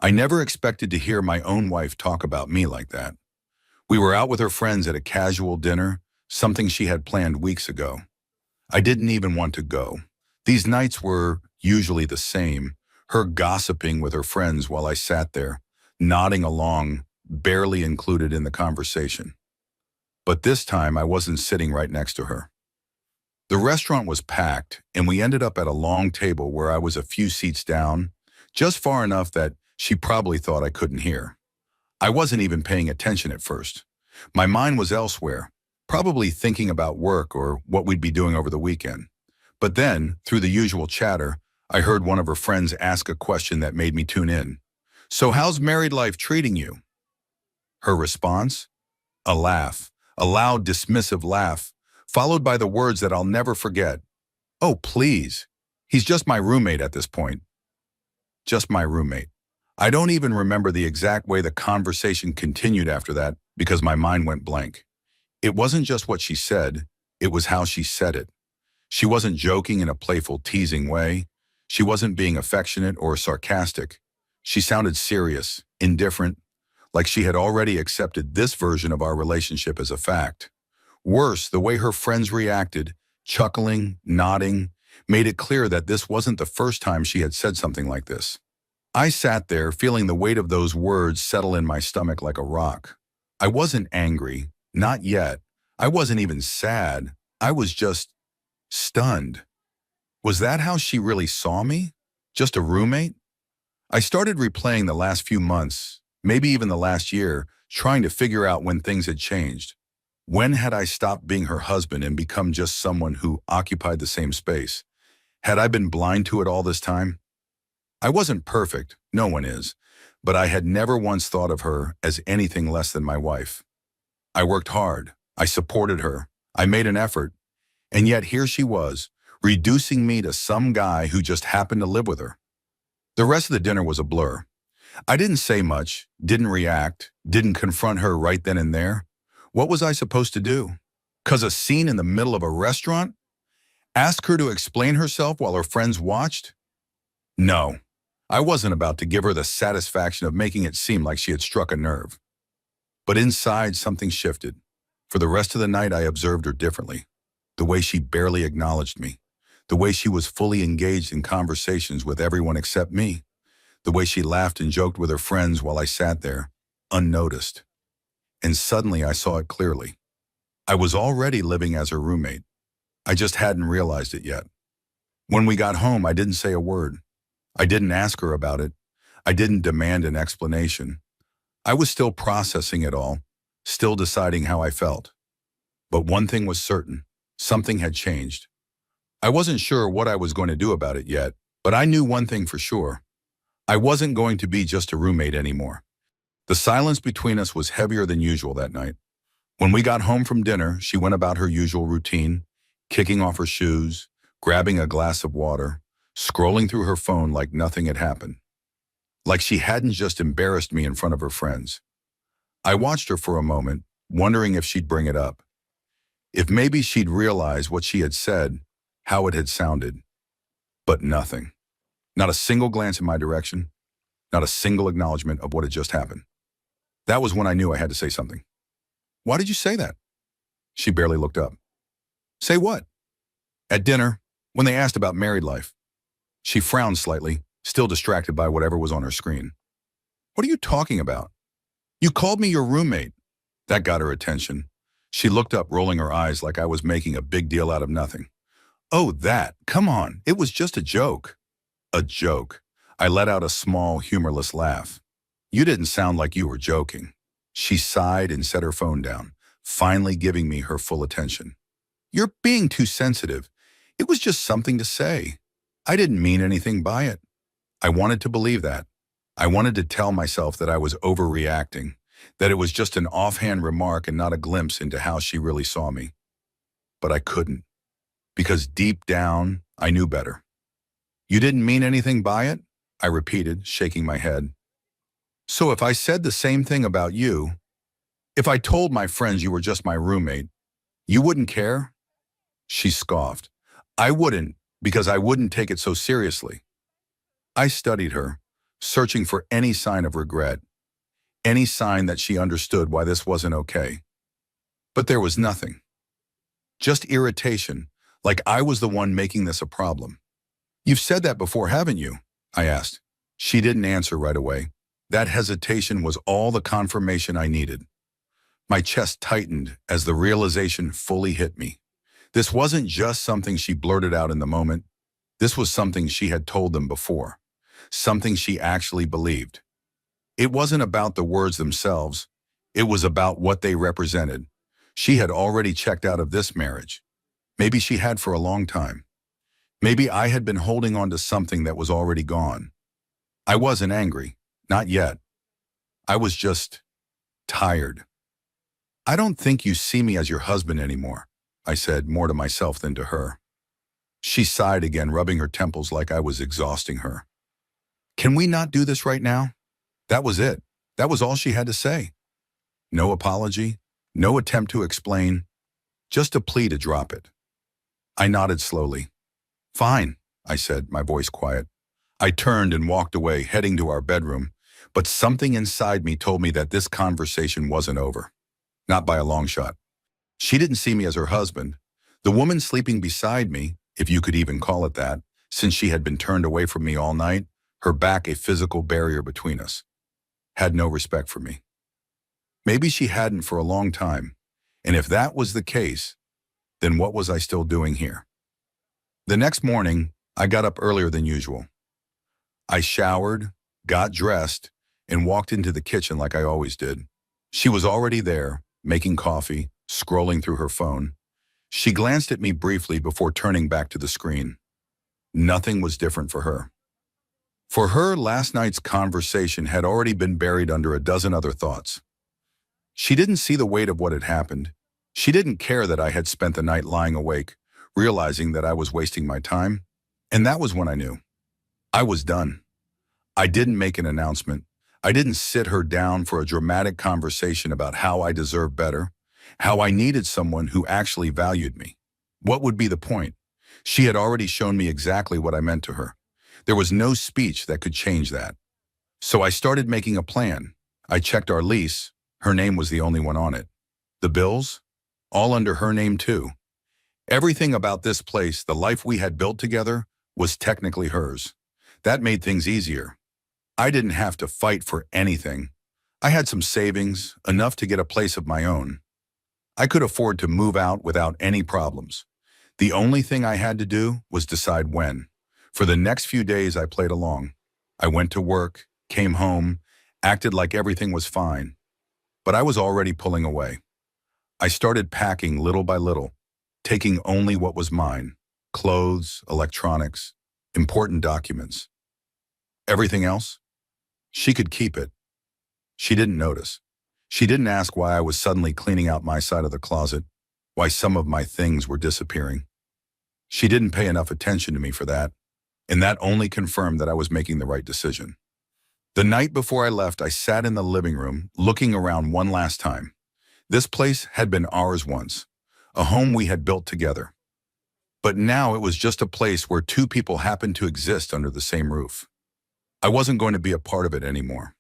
I never expected to hear my own wife talk about me like that. We were out with her friends at a casual dinner, something she had planned weeks ago. I didn't even want to go. These nights were usually the same, her gossiping with her friends while I sat there, nodding along, barely included in the conversation. But this time I wasn't sitting right next to her. The restaurant was packed, and we ended up at a long table where I was a few seats down, just far enough that she probably thought I couldn't hear. I wasn't even paying attention at first. My mind was elsewhere, probably thinking about work or what we'd be doing over the weekend. But then, through the usual chatter, I heard one of her friends ask a question that made me tune in. "So how's married life treating you?" Her response? A laugh, a loud, dismissive laugh, followed by the words that I'll never forget. "Oh, please. He's just my roommate at this point." Just my roommate. I don't even remember the exact way the conversation continued after that because my mind went blank. It wasn't just what she said, it was how she said it. She wasn't joking in a playful, teasing way. She wasn't being affectionate or sarcastic. She sounded serious, indifferent, like she had already accepted this version of our relationship as a fact. Worse, the way her friends reacted, chuckling, nodding, made it clear that this wasn't the first time she had said something like this. I sat there, feeling the weight of those words settle in my stomach like a rock. I wasn't angry, not yet. I wasn't even sad. I was just stunned. Was that how she really saw me? Just a roommate? I started replaying the last few months, maybe even the last year, trying to figure out when things had changed. When had I stopped being her husband and become just someone who occupied the same space? Had I been blind to it all this time? I wasn't perfect, no one is, but I had never once thought of her as anything less than my wife. I worked hard, I supported her, I made an effort, and yet here she was, reducing me to some guy who just happened to live with her. The rest of the dinner was a blur. I didn't say much, didn't react, didn't confront her right then and there. What was I supposed to do? 'Cause a scene in the middle of a restaurant? Ask her to explain herself while her friends watched? No. I wasn't about to give her the satisfaction of making it seem like she had struck a nerve. But inside, something shifted. For the rest of the night, I observed her differently. The way she barely acknowledged me. The way she was fully engaged in conversations with everyone except me. The way she laughed and joked with her friends while I sat there, unnoticed. And suddenly I saw it clearly. I was already living as her roommate. I just hadn't realized it yet. When we got home, I didn't say a word. I didn't ask her about it. I didn't demand an explanation. I was still processing it all, still deciding how I felt. But one thing was certain, something had changed. I wasn't sure what I was going to do about it yet, but I knew one thing for sure. I wasn't going to be just a roommate anymore. The silence between us was heavier than usual that night. When we got home from dinner, she went about her usual routine, kicking off her shoes, grabbing a glass of water, scrolling through her phone like nothing had happened. Like she hadn't just embarrassed me in front of her friends. I watched her for a moment, wondering if she'd bring it up. If maybe she'd realize what she had said, how it had sounded. But nothing. Not a single glance in my direction, not a single acknowledgement of what had just happened. That was when I knew I had to say something. "Why did you say that?" She barely looked up. "Say what?" "At dinner, when they asked about married life." She frowned slightly, still distracted by whatever was on her screen. "What are you talking about? You called me your roommate." That got her attention. She looked up, rolling her eyes like I was making a big deal out of nothing. "Oh, that. Come on. It was just a joke." A joke. I let out a small, humorless laugh. "You didn't sound like you were joking." She sighed and set her phone down, finally giving me her full attention. "You're being too sensitive. It was just something to say. I didn't mean anything by it." I wanted to believe that. I wanted to tell myself that I was overreacting, that it was just an offhand remark and not a glimpse into how she really saw me. But I couldn't, because deep down, I knew better. "You didn't mean anything by it?" I repeated, shaking my head. "So if I said the same thing about you, if I told my friends you were just my roommate, you wouldn't care?" She scoffed. "I wouldn't, because I wouldn't take it so seriously." I studied her, searching for any sign of regret, any sign that she understood why this wasn't okay. But there was nothing. Just irritation, like I was the one making this a problem. "You've said that before, haven't you?" I asked. She didn't answer right away. That hesitation was all the confirmation I needed. My chest tightened as the realization fully hit me. This wasn't just something she blurted out in the moment. This was something she had told them before. Something she actually believed. It wasn't about the words themselves. It was about what they represented. She had already checked out of this marriage. Maybe she had for a long time. Maybe I had been holding on to something that was already gone. I wasn't angry. Not yet. I was just tired. "I don't think you see me as your husband anymore," I said, more to myself than to her. She sighed again, rubbing her temples like I was exhausting her. "Can we not do this right now?" That was it. That was all she had to say. No apology, no attempt to explain, just a plea to drop it. I nodded slowly. "Fine," I said, my voice quiet. I turned and walked away, heading to our bedroom, but something inside me told me that this conversation wasn't over. Not by a long shot. She didn't see me as her husband. The woman sleeping beside me, if you could even call it that, since she had been turned away from me all night, her back a physical barrier between us, had no respect for me. Maybe she hadn't for a long time, and if that was the case, then what was I still doing here? The next morning, I got up earlier than usual. I showered, got dressed, and walked into the kitchen like I always did. She was already there, making coffee, scrolling through her phone. She glanced at me briefly before turning back to the screen. Nothing was different for her. For her, last night's conversation had already been buried under a dozen other thoughts. She didn't see the weight of what had happened. She didn't care that I had spent the night lying awake, realizing that I was wasting my time. And that was when I knew. I was done. I didn't make an announcement. I didn't sit her down for a dramatic conversation about how I deserved better, how I needed someone who actually valued me. What would be the point? She had already shown me exactly what I meant to her. There was no speech that could change that. So I started making a plan. I checked our lease. Her name was the only one on it. The bills? All under her name too. Everything about this place, the life we had built together, was technically hers. That made things easier. I didn't have to fight for anything. I had some savings, enough to get a place of my own. I could afford to move out without any problems. The only thing I had to do was decide when. For the next few days, I played along. I went to work, came home, acted like everything was fine. But I was already pulling away. I started packing little by little, taking only what was mine: clothes, electronics, important documents. Everything else? She could keep it. She didn't notice. She didn't ask why I was suddenly cleaning out my side of the closet, why some of my things were disappearing. She didn't pay enough attention to me for that, and that only confirmed that I was making the right decision. The night before I left, I sat in the living room, looking around one last time. This place had been ours once, a home we had built together. But now it was just a place where two people happened to exist under the same roof. I wasn't going to be a part of it anymore.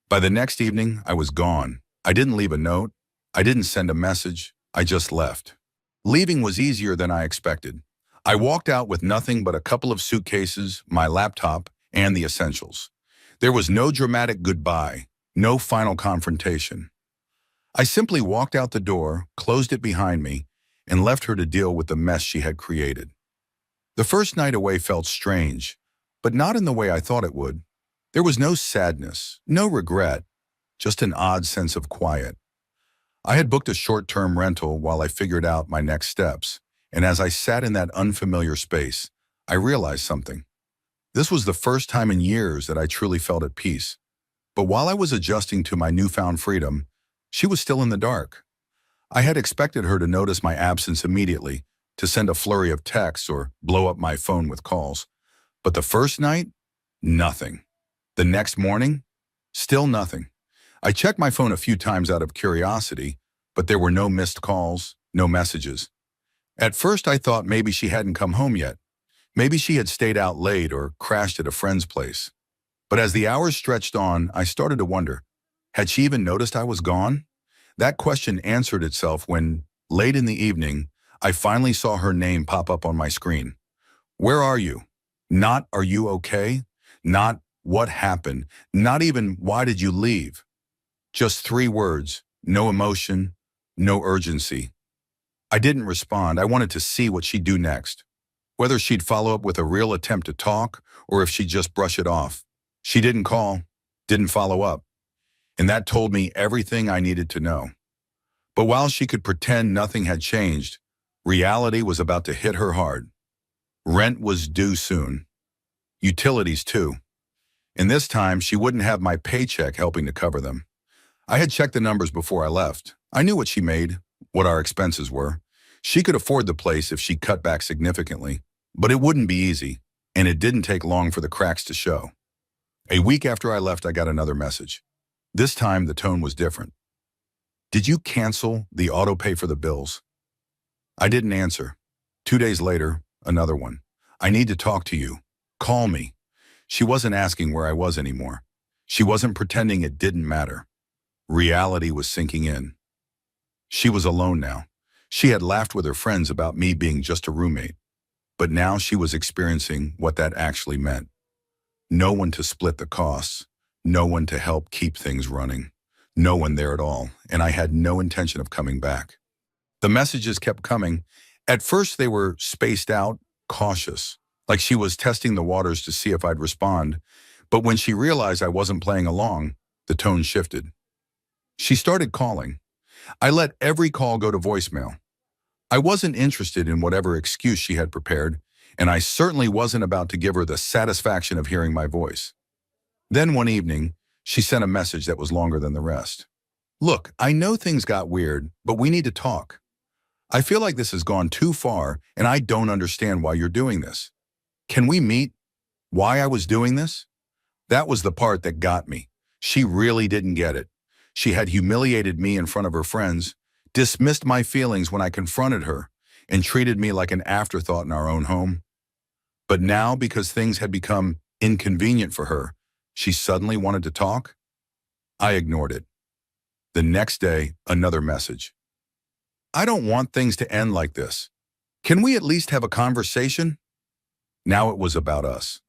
By the next evening, I was gone. I didn't leave a note. I didn't send a message. I just left. Leaving was easier than I expected. I walked out with nothing but a couple of suitcases, my laptop, and the essentials. There was no dramatic goodbye, no final confrontation. I simply walked out the door, closed it behind me, and left her to deal with the mess she had created. The first night away felt strange, but not in the way I thought it would. There was no sadness, no regret, just an odd sense of quiet. I had booked a short-term rental while I figured out my next steps, and as I sat in that unfamiliar space, I realized something. This was the first time in years that I truly felt at peace. But while I was adjusting to my newfound freedom, she was still in the dark. I had expected her to notice my absence immediately, to send a flurry of texts or blow up my phone with calls. But the first night, nothing. The next morning, still nothing. I checked my phone a few times out of curiosity, but there were no missed calls, no messages. At first I thought maybe she hadn't come home yet. Maybe she had stayed out late or crashed at a friend's place. But as the hours stretched on, I started to wonder, had she even noticed I was gone? That question answered itself when, late in the evening, I finally saw her name pop up on my screen. Where are you? Not, are you okay? Not, what happened? Not even, why did you leave? Just 3 words, no emotion, no urgency. I didn't respond. I wanted to see what she'd do next. Whether she'd follow up with a real attempt to talk or if she'd just brush it off. She didn't call, didn't follow up. And that told me everything I needed to know. But while she could pretend nothing had changed, reality was about to hit her hard. Rent was due soon. Utilities too. And this time, she wouldn't have my paycheck helping to cover them. I had checked the numbers before I left. I knew what she made, what our expenses were. She could afford the place if she cut back significantly. But it wouldn't be easy, and it didn't take long for the cracks to show. A week after I left, I got another message. This time, the tone was different. Did you cancel the auto pay for the bills? I didn't answer. 2 days later, another one. I need to talk to you. Call me. She wasn't asking where I was anymore. She wasn't pretending it didn't matter. Reality was sinking in. She was alone now. She had laughed with her friends about me being just a roommate. But now she was experiencing what that actually meant. No one to split the costs. No one to help keep things running. No one there at all, and I had no intention of coming back. The messages kept coming. At first they were spaced out, cautious, like she was testing the waters to see if I'd respond. But when she realized I wasn't playing along, the tone shifted. She started calling. I let every call go to voicemail. I wasn't interested in whatever excuse she had prepared, and I certainly wasn't about to give her the satisfaction of hearing my voice. Then one evening, she sent a message that was longer than the rest. Look, I know things got weird, but we need to talk. I feel like this has gone too far, and I don't understand why you're doing this. Can we meet? Why I was doing this? That was the part that got me. She really didn't get it. She had humiliated me in front of her friends, dismissed my feelings when I confronted her, and treated me like an afterthought in our own home. But now, because things had become inconvenient for her, she suddenly wanted to talk? I ignored it. The next day, another message. I don't want things to end like this. Can we at least have a conversation? Now it was about us.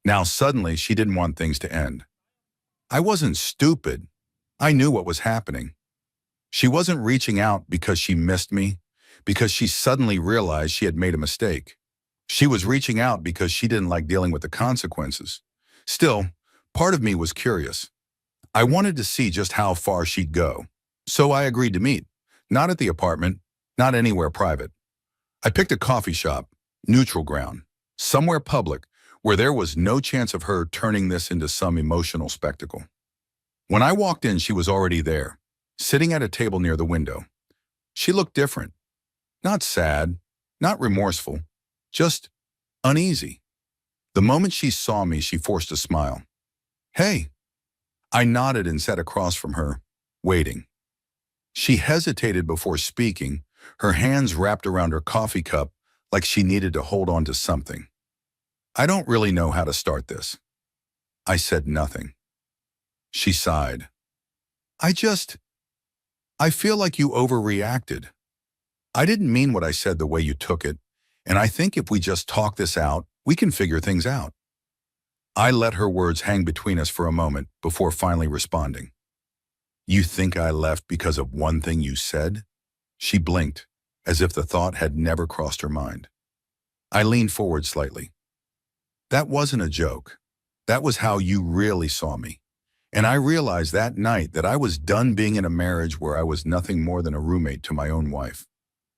Now suddenly she didn't want things to end. I wasn't stupid. I knew what was happening. She wasn't reaching out because she missed me, because she suddenly realized she had made a mistake. She was reaching out because she didn't like dealing with the consequences. Still, part of me was curious. I wanted to see just how far she'd go. So I agreed to meet. Not at the apartment, not anywhere private. I picked a coffee shop, neutral ground, somewhere public, where there was no chance of her turning this into some emotional spectacle. When I walked in, she was already there, sitting at a table near the window. She looked different. Not sad, not remorseful, just uneasy. The moment she saw me, she forced a smile. Hey. I nodded and sat across from her, waiting. She hesitated before speaking, her hands wrapped around her coffee cup like she needed to hold on to something. I don't really know how to start this. I said nothing. She sighed. I feel like you overreacted. I didn't mean what I said the way you took it, and I think if we just talk this out, we can figure things out. I let her words hang between us for a moment before finally responding. You think I left because of one thing you said? She blinked, as if the thought had never crossed her mind. I leaned forward slightly. That wasn't a joke. That was how you really saw me. And I realized that night that I was done being in a marriage where I was nothing more than a roommate to my own wife.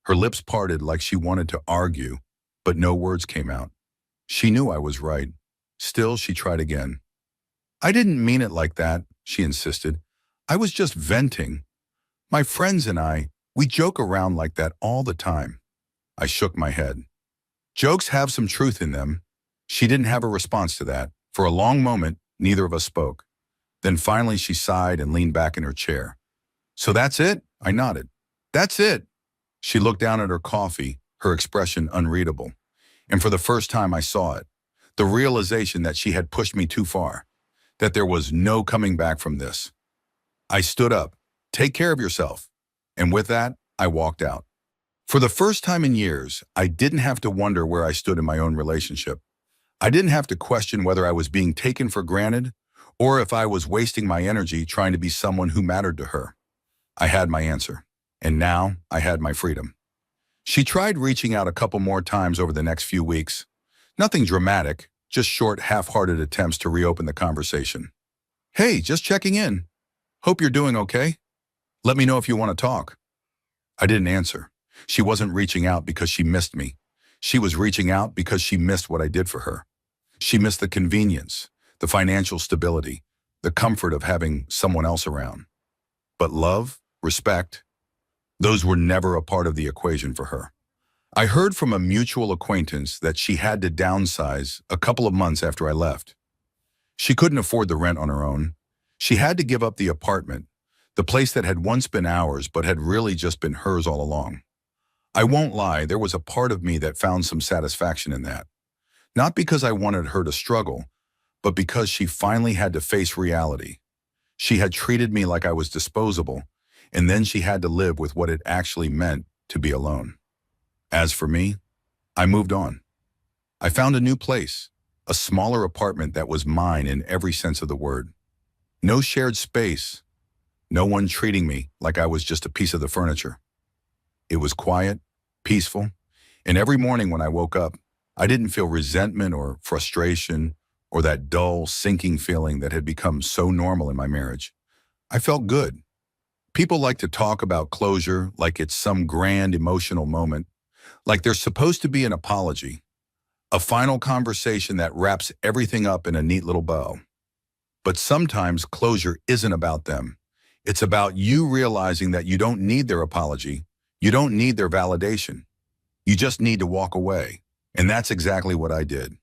Her lips parted like she wanted to argue, but no words came out. She knew I was right. Still, she tried again. I didn't mean it like that, she insisted. I was just venting. My friends and I, we joke around like that all the time. I shook my head. Jokes have some truth in them. She didn't have a response to that. For a long moment, neither of us spoke. Then finally she sighed and leaned back in her chair. So that's it? I nodded. That's it. She looked down at her coffee, her expression unreadable. And for the first time I saw it. The realization that she had pushed me too far. that there was no coming back from this. I stood up. Take care of yourself. And with that, I walked out. For the first time in years, I didn't have to wonder where I stood in my own relationship. I didn't have to question whether I was being taken for granted or if I was wasting my energy trying to be someone who mattered to her. I had my answer, and now I had my freedom. She tried reaching out a couple more times over the next few weeks. Nothing dramatic, just short, half-hearted attempts to reopen the conversation. Hey, just checking in. Hope you're doing okay. Let me know if you want to talk. I didn't answer. She wasn't reaching out because she missed me. She was reaching out because she missed what I did for her. She missed the convenience, the financial stability, the comfort of having someone else around. But love, respect, those were never a part of the equation for her. I heard from a mutual acquaintance that she had to downsize a couple of months after I left. She couldn't afford the rent on her own. She had to give up the apartment, the place that had once been ours but had really just been hers all along. I won't lie, there was a part of me that found some satisfaction in that. Not because I wanted her to struggle, but because she finally had to face reality. She had treated me like I was disposable, and then she had to live with what it actually meant to be alone. As for me, I moved on. I found a new place, a smaller apartment that was mine in every sense of the word. No shared space, no one treating me like I was just a piece of the furniture. It was quiet, peaceful, and every morning when I woke up, I didn't feel resentment or frustration or that dull, sinking feeling that had become so normal in my marriage. I felt good. People like to talk about closure like it's some grand emotional moment, like there's supposed to be an apology, a final conversation that wraps everything up in a neat little bow. But sometimes closure isn't about them. It's about you realizing that you don't need their apology. You don't need their validation. You just need to walk away. And that's exactly what I did.